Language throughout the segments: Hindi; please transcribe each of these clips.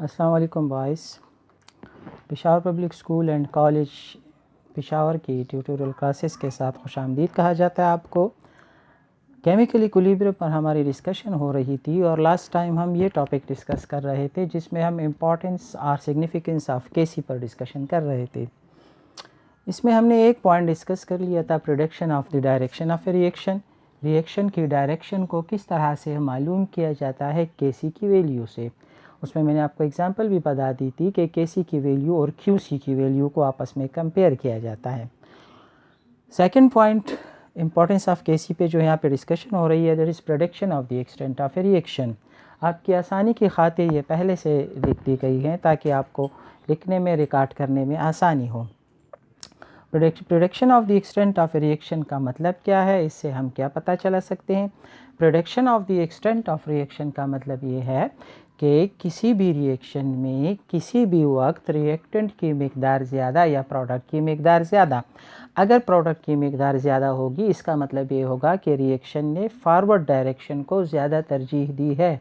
अस्सलाम वालेकुम boys. Peshawar public school and college Peshawar की ट्यूटोरियल क्लासेस के साथ खुशामदीद कहा जाता है आपको। केमिकल इक्विलिब्रियम पर हमारी डिस्कशन हो रही थी और लास्ट टाइम हम ये टॉपिक डिस्कस कर रहे थे जिसमें हम इम्पॉर्टेंस और सिग्निफिकेंस ऑफ केसी पर डिस्कशन कर रहे थे। इसमें हमने एक पॉइंट डिस्कस कर लिया था, prediction of the direction of a reaction. Reaction की डायरेक्शन को किस तरह से मालूम किया जाता है केसी की वैल्यू से। उसमें मैंने आपको एग्जांपल भी बता दी थी कि केसी की वैल्यू और क्यूसी की वैल्यू को आपस में कंपेयर किया जाता है। Second point importance of KC पे जो यहाँ पे डिस्कशन हो रही है, that is prediction of the extent of a reaction. आपकी आसानी की खातिर ये पहले से लिख दी गई हैं ताकि आपको लिखने में, रिकॉर्ड करने में आसानी हो। Prediction of the extent of a reaction का मतलब क्या है, इससे हम क्या पता चला सकते हैं। Prediction of the extent of reaction का मतलब ये है कि किसी भी रिएक्शन में किसी भी वक्त रिएक्टेंट की मिकदार ज़्यादा या प्रोडक्ट की मिकदार ज़्यादा, अगर प्रोडक्ट की मिकदार ज़्यादा होगी इसका मतलब ये होगा कि रिएक्शन ने फॉरवर्ड डायरेक्शन को ज़्यादा तरजीह दी है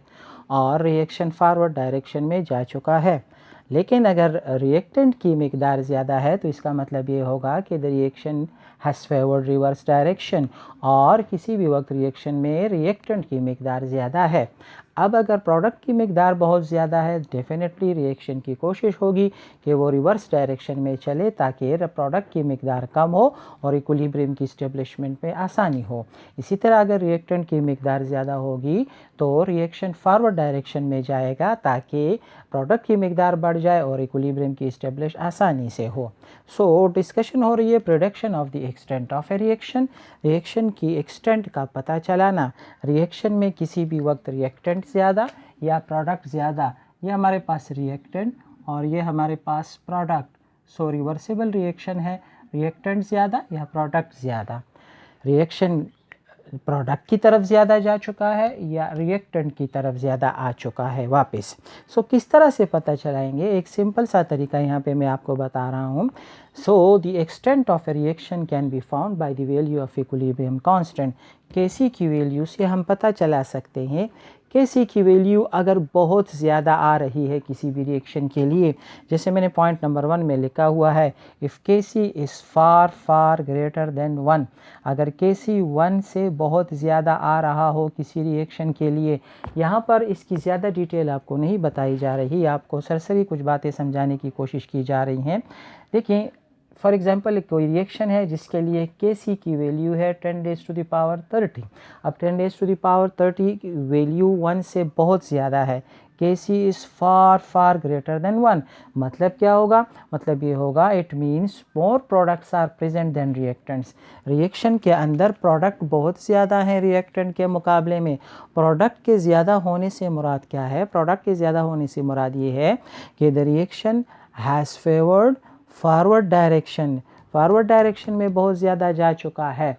और रिएक्शन फॉरवर्ड डायरेक्शन में जा चुका है। लेकिन अगर रिएक्टेंट की मिकदार ज़्यादा है तो इसका मतलब ये होगा कि the reaction has favoured reverse direction और किसी भी वक्त रिएक्शन में रिएक्टेंट की मिकदार ज़्यादा है। अब अगर प्रोडक्ट की मिकदार बहुत ज़्यादा है, डेफिनेटली रिएक्शन की कोशिश होगी कि वो रिवर्स डायरेक्शन में चले ताकि प्रोडक्ट की मिकदार कम हो और इक्विलिब्रियम की इस्टेब्लिशमेंट में आसानी हो। इसी तरह अगर रिएक्टेंट की मिकदार ज़्यादा होगी तो रिएक्शन फॉरवर्ड डायरेक्शन में जाएगा ताकि प्रोडक्ट की मिकदार बढ़ जाए और इक्विलिब्रियम की इस्टेब्लिश आसानी से हो। सो डिस्कशन हो रही है prediction of the extent of a reaction. Reaction की एक्सटेंट का पता चलाना। रिएक्शन में किसी भी वक्त रिएक्टेंट ज़्यादा या प्रोडक्ट ज़्यादा, ये हमारे पास रिएक्टेंट और ये हमारे पास प्रोडक्ट। सो रिवर्सिबल रिएक्शन है, रिएक्टेंट ज़्यादा या प्रोडक्ट ज़्यादा। रिएक्शन प्रोडक्ट की तरफ ज़्यादा जा चुका है या रिएक्टेंट की तरफ ज़्यादा आ चुका है वापस। सो किस तरह से पता चलाएंगे, एक सिंपल सा तरीका यहाँ पे मैं आपको बता रहा हूँ। So the extent of a reaction can be found by the value of equilibrium constant. KC की वैल्यू से हम पता चला सकते हैं। केसी की वैल्यू अगर बहुत ज़्यादा आ रही है किसी भी रिएक्शन के लिए, जैसे मैंने पॉइंट नंबर 1 में लिखा हुआ है, if KC is far far greater than 1, अगर केसी 1 से बहुत ज़्यादा आ रहा हो किसी रिएक्शन के लिए। यहाँ पर इसकी ज़्यादा डिटेल आपको नहीं बताई जा रही, आपको सरसरी कुछ बातें समझाने की कोशिश की जा रही हैं। देखिए फॉर एग्जांपल कोई रिएक्शन है जिसके लिए केसी की वैल्यू है 10⁻30। अब 10⁻30 की वैल्यू 1 से बहुत ज़्यादा है। KC is far far greater than 1, मतलब क्या होगा, मतलब ये होगा it means more products are present than reactants. Reaction के अंदर प्रोडक्ट बहुत ज़्यादा हैं रिएक्टेंट के मुकाबले में। प्रोडक्ट के ज़्यादा होने से मुराद क्या है, प्रोडक्ट के ज़्यादा होने से मुराद ये है कि the reaction has favoured forward direction, forward direction में बहुत ज़्यादा जा चुका है।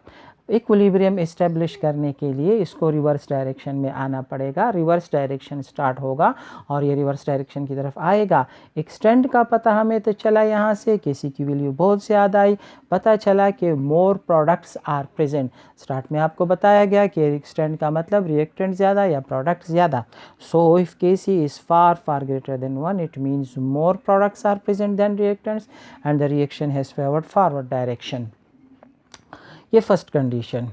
इक्विलिब्रियम इस्टेब्लिश करने के लिए इसको रिवर्स डायरेक्शन में आना पड़ेगा। रिवर्स डायरेक्शन स्टार्ट होगा और ये रिवर्स डायरेक्शन की तरफ आएगा। एक्सटेंट का पता हमें तो चला यहाँ से, केसी की वैल्यू बहुत ज़्यादा आई, पता चला कि more products are present. Start में आपको बताया गया कि एक्सटेंट का मतलब रिएक्टेंट ज़्यादा या प्रोडक्ट ज़्यादा। So if KC is far far greater than 1, it means more products are present than reactants and the reaction has favoured forward direction. ये first condition.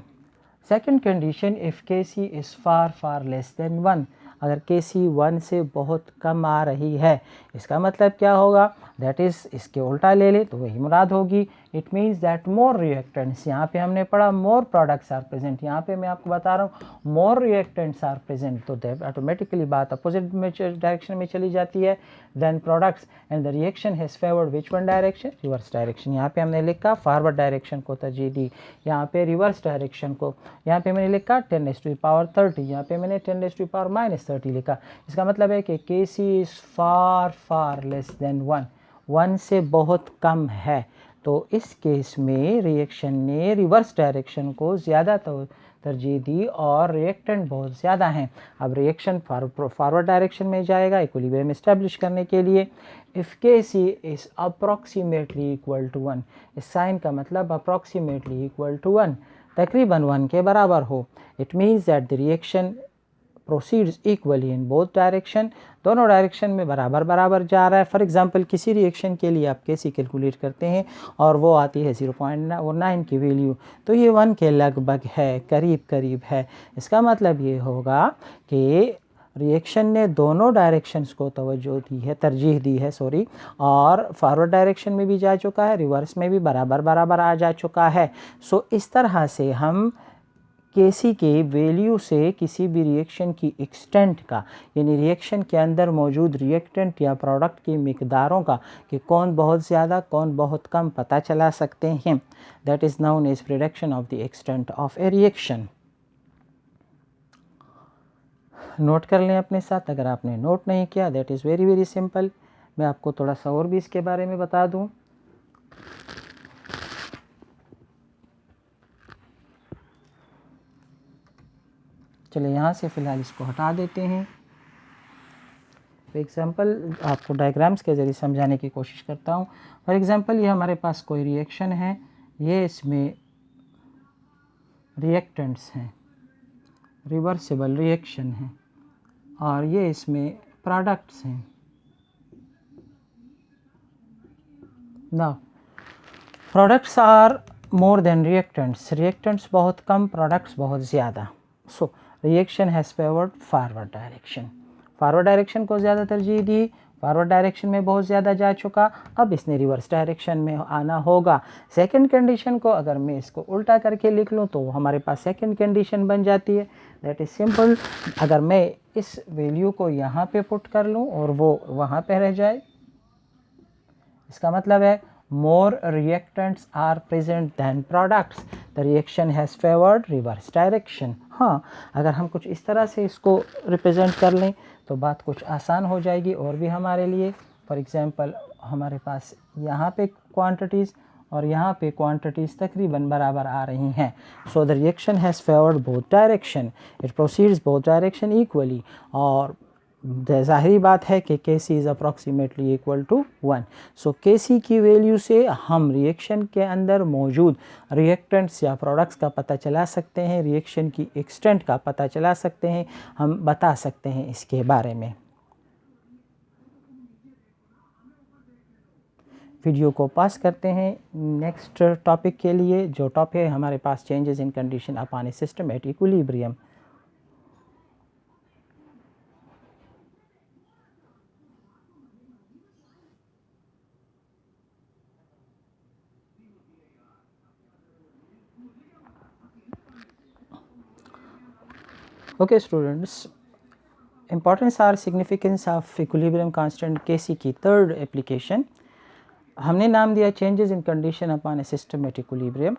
Second condition, if KC is far far less than 1, अगर केसी 1 से बहुत कम आ रही है, इसका मतलब क्या होगा, दैट इज़ इसके उल्टा ले ले तो वही मुराद होगी। It means that more reactants, यहाँ पे हमने पढ़ा मोर प्रोडक्ट्स आर प्रेजेंट, यहाँ पे मैं आपको बता रहा हूँ मोर रिएक्टेंट्स आर प्रेजेंट, तो ऑटोमेटिकली बात अपोजिट में डायरेक्शन में चली जाती है then products and the reaction has favoured which one direction, reverse direction. यहाँ पे हमने लिखा फॉरवर्ड डायरेक्शन को तरजीह दी, यहाँ पे रिवर्स डायरेक्शन को। यहाँ पे मैंने लिखा 10⁻30, यहाँ पे मैंने 10⁻30 लिखा। इसका मतलब है कि KC is far far less than 1 से बहुत कम है। तो इस केस में रिएक्शन ने रिवर्स डायरेक्शन को ज़्यादा तरजीह दी और रिएक्टेंट बहुत ज़्यादा हैं। अब रिएक्शन फॉरवर्ड डायरेक्शन में जाएगा इक्विलिब्रियम इस्टेब्लिश करने के लिए। If KC is approximately equal to 1, इस साइन का मतलब अप्रॉक्सीमेटली इक्वल टू 1, तकरीबन 1 के बराबर हो, it means that the reaction proceeds equally in both direction, दोनों डायरेक्शन में बराबर बराबर जा रहा है। फॉर एग्जांपल किसी रिएक्शन के लिए आप कैसी कैलकुलेट करते हैं और वो आती है 0.9 की वैल्यू, तो ये 1 के लगभग है, करीब करीब है। इसका मतलब ये होगा कि रिएक्शन ने दोनों डायरेक्शंस को तवज्जो दी है, तरजीह दी है सॉरी, और फॉरवर्ड डायरेक्शन में भी जा चुका है, रिवर्स में भी बराबर बराबर आ जा चुका है। सो इस तरह से हम केसी के वैल्यू से किसी भी रिएक्शन की एक्सटेंट का, यानी रिएक्शन के अंदर मौजूद रिएक्टेंट या प्रोडक्ट की मिकदारों का कि कौन बहुत ज़्यादा कौन बहुत कम पता चला सकते हैं। That is known as prediction of the extent of a reaction. Note कर लें अपने साथ, अगर आपने नोट नहीं किया that is very very simple. मैं आपको थोड़ा सा और भी इसके बारे में बता दूं। चलिए यहाँ से फ़िलहाल इसको हटा देते हैं। फॉर एग्ज़ाम्पल आपको डायग्राम्स के ज़रिए समझाने की कोशिश करता हूँ। फॉर एग्ज़ाम्पल ये हमारे पास कोई रिएक्शन है, ये इसमें रिएक्टेंट्स हैं, रिवर्सिबल रिएक्शन है, और ये इसमें प्रोडक्ट्स हैं। Now products are more than reactants, reactants बहुत कम, प्रोडक्ट्स बहुत ज़्यादा। So reaction has favoured forward direction, forward direction को ज़्यादा तरजीह दी, फॉरवर्ड डायरेक्शन में बहुत ज़्यादा जा चुका, अब इसने रिवर्स डायरेक्शन में आना होगा। सेकंड कंडीशन को अगर मैं इसको उल्टा करके लिख लूँ तो हमारे पास सेकंड कंडीशन बन जाती है, दैट इज़ सिंपल। अगर मैं इस वैल्यू को यहाँ पे पुट कर लूँ और वो वहाँ पे रह जाए, इसका मतलब है more reactants are present than products, the reaction has favored reverse direction। हाँ, अगर हम कुछ इस तरह से इसको रिप्रेजेंट कर लें तो बात कुछ आसान हो जाएगी और भी हमारे लिए। फॉर एग्जांपल हमारे पास यहाँ पे क्वांटिटीज़ और यहाँ पे क्वांटिटीज़ तकरीबन बराबर आ रही हैं। So the reaction has favoured both direction, it proceeds both direction equally, और ज़ाहिरी बात है कि Kc is approximately equal to 1। So Kc की वैल्यू से हम रिएक्शन के अंदर मौजूद रिएक्टेंट्स या प्रोडक्ट्स का पता चला सकते हैं, रिएक्शन की एक्सटेंट का पता चला सकते हैं, हम बता सकते हैं इसके बारे में। वीडियो को पास करते हैं नेक्स्ट टॉपिक के लिए, जो टॉपिक है हमारे पास changes in condition upon a system at equilibrium. Okay students, importance और significance of equilibrium constant Kc की थर्ड एप्लीकेशन हमने नाम दिया changes in condition upon a system at equilibrium.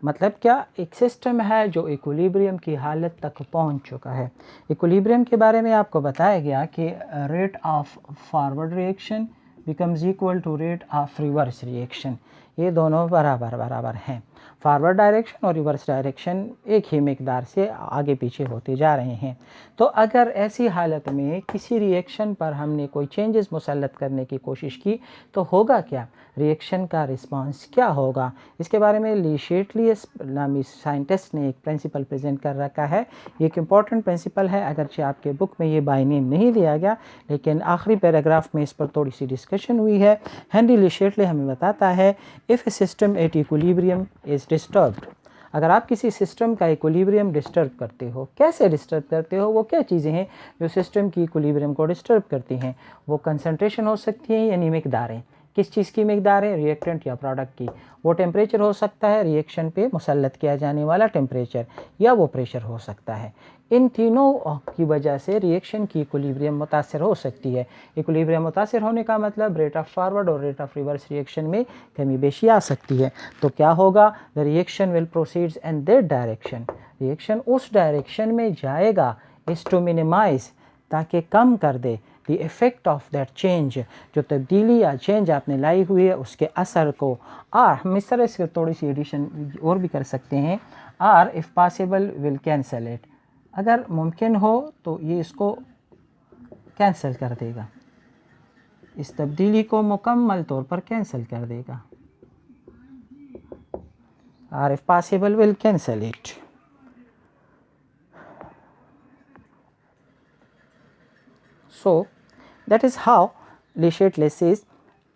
मतलब क्या, एक सिस्टम है जो इक्विलिब्रियम की हालत तक पहुंच चुका है। इक्विलिब्रियम के बारे में आपको बताया गया कि rate of forward reaction becomes equal to rate of reverse reaction, ये दोनों बराबर बराबर हैं। फॉरवर्ड डायरेक्शन और रिवर्स डायरेक्शन एक ही मिकदार से आगे पीछे होते जा रहे हैं। तो अगर ऐसी हालत में किसी रिएक्शन पर हमने कोई चेंजेस मुसल्लत करने की कोशिश की तो होगा क्या, रिएक्शन का रिस्पांस क्या होगा, इसके बारे में ली शेटलियस नामी साइंटिस्ट ने एक प्रिंसिपल प्रेजेंट कर रखा है। ये एक इम्पॉर्टेंट प्रिंसिपल है, अगरचे आपके बुक में ये बाय नेम नहीं दिया गया, लेकिन आखिरी पैराग्राफ में इस पर थोड़ी सी डिस्कशन हुई है। हेनरी ली शेटले हमें बताता है, if A system at equilibrium is disturbed, अगर आप किसी सिस्टम का इक्विलिब्रियम डिस्टर्ब करते हो, कैसे डिस्टर्ब करते हो, वो क्या चीज़ें हैं जो सिस्टम की इक्विलिब्रियम को डिस्टर्ब करती हैं। वो कंसंट्रेशन हो सकती है यानी मिकदारें, किस चीज़ की मिकदार है, रिएक्टेंट या प्रोडक्ट की। वो टेम्परेचर हो सकता है, रिएक्शन पे मुसल्लत किया जाने वाला टेम्परेचर, या वो प्रेशर हो सकता है। इन तीनों की वजह से रिएक्शन की इक्विलिब्रियम मुतासर हो सकती है। इक्विलिब्रियम मुतासर होने का मतलब रेट ऑफ फॉरवर्ड और रेट ऑफ रिवर्स रिएक्शन में कमी बेशी आ सकती है। तो क्या होगा, the reaction will proceeds in that direction, reaction उस डायरेक्शन में जाएगा इज टू मिनिमाइज, ताकि कम कर दे the effect of that change, जो तब्दीली या चेंज आपने लाई हुई है उसके असर को। और हम इस तरह से थोड़ी सी एडिशन और भी कर सकते हैं, or if possible will cancel it, अगर मुमकिन हो तो ये इसको कैंसिल कर देगा, इस तब्दीली को मुकम्मल तौर पर कैंसिल कर देगा। Or if possible will cancel it. So that is how Le Chatelier says,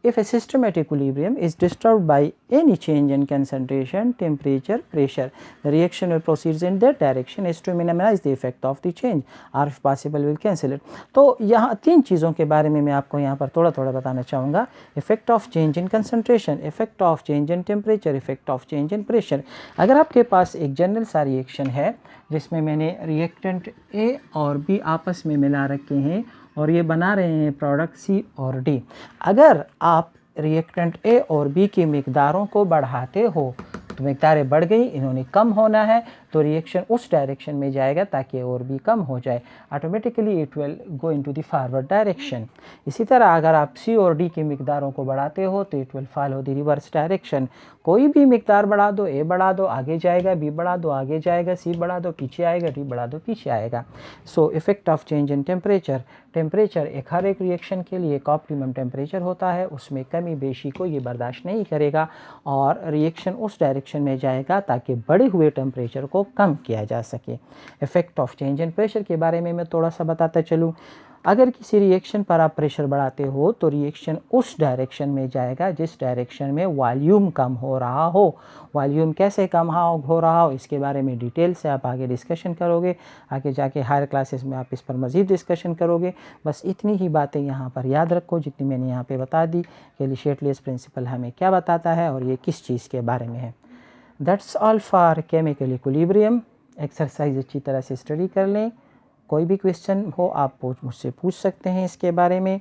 if a system at equilibrium is disturbed by any change in concentration, temperature, pressure, the reaction will proceed in that direction is to minimize the effect of the change, or if possible will cancel it. तो यहाँ तीन चीज़ों के बारे में मैं आपको यहाँ पर थोड़ा थोड़ा बताना चाहूँगा. Effect of change in concentration, effect of change in temperature, effect of change in pressure. अगर आपके पास एक जनरल सा रिएक्शन है जिसमें मैंने रिएक्टेंट ए और बी आपस में मिला रखे हैं और ये बना रहे हैं प्रोडक्ट सी और डी. अगर आप रिएक्टेंट ए और बी की मिकदारों को बढ़ाते हो तो मिकदारें बढ़ गई, इन्होंने कम होना है, तो रिएक्शन उस डायरेक्शन में जाएगा ताकि और भी कम हो जाए. Automatically it will go into the forward direction. इसी तरह अगर आप सी और डी की मिकदारों को बढ़ाते हो तो it will follow the reverse direction. कोई भी मिकदार बढ़ा दो, ए बढ़ा दो आगे जाएगा, बी बढ़ा दो आगे जाएगा, सी बढ़ा दो पीछे आएगा, डी बढ़ा दो पीछे आएगा. So effect of change in temperature, temperature एक हर एक रिएक्शन के लिए एक ऑप्टिमम टेम्परेचर होता है, उसमें कमी बेशी को ये बर्दाश्त नहीं करेगा और रिएक्शन उस डायरेक्शन में जाएगा ताकि बढ़े हुए टेम्परेचर को कम किया जा सके. Effect of change in pressure के बारे में मैं थोड़ा सा बताता चलूँ. अगर किसी रिएक्शन पर आप प्रेशर बढ़ाते हो तो रिएक्शन उस डायरेक्शन में जाएगा जिस डायरेक्शन में वॉल्यूम कम हो रहा हो. वॉल्यूम कैसे कम हो रहा हो इसके बारे में डिटेल से आप आगे डिस्कशन करोगे, आगे जाके हायर क्लासेस में आप इस पर मज़ीद डिस्कशन करोगे. बस इतनी ही बातें यहाँ पर याद रखो जितनी मैंने यहाँ पे बता दी कि ले चैटलियर्स प्रिंसिपल हमें क्या बताता है और ये किस चीज़ के बारे में है. That's all for chemical equilibrium. Exercise अच्छी तरह से स्टडी कर लें. कोई भी क्वेश्चन हो आप मुझसे पूछ सकते हैं इसके बारे में.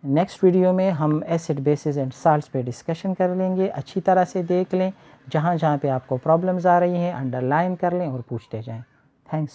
नेक्स्ट वीडियो में हम एसिड बेसिस एंड साल्ट्स पे डिस्कशन कर लेंगे. अच्छी तरह से देख लें, जहाँ जहाँ पे आपको प्रॉब्लम्स आ रही हैं अंडरलाइन कर लें और पूछते जाएं. थैंक्स.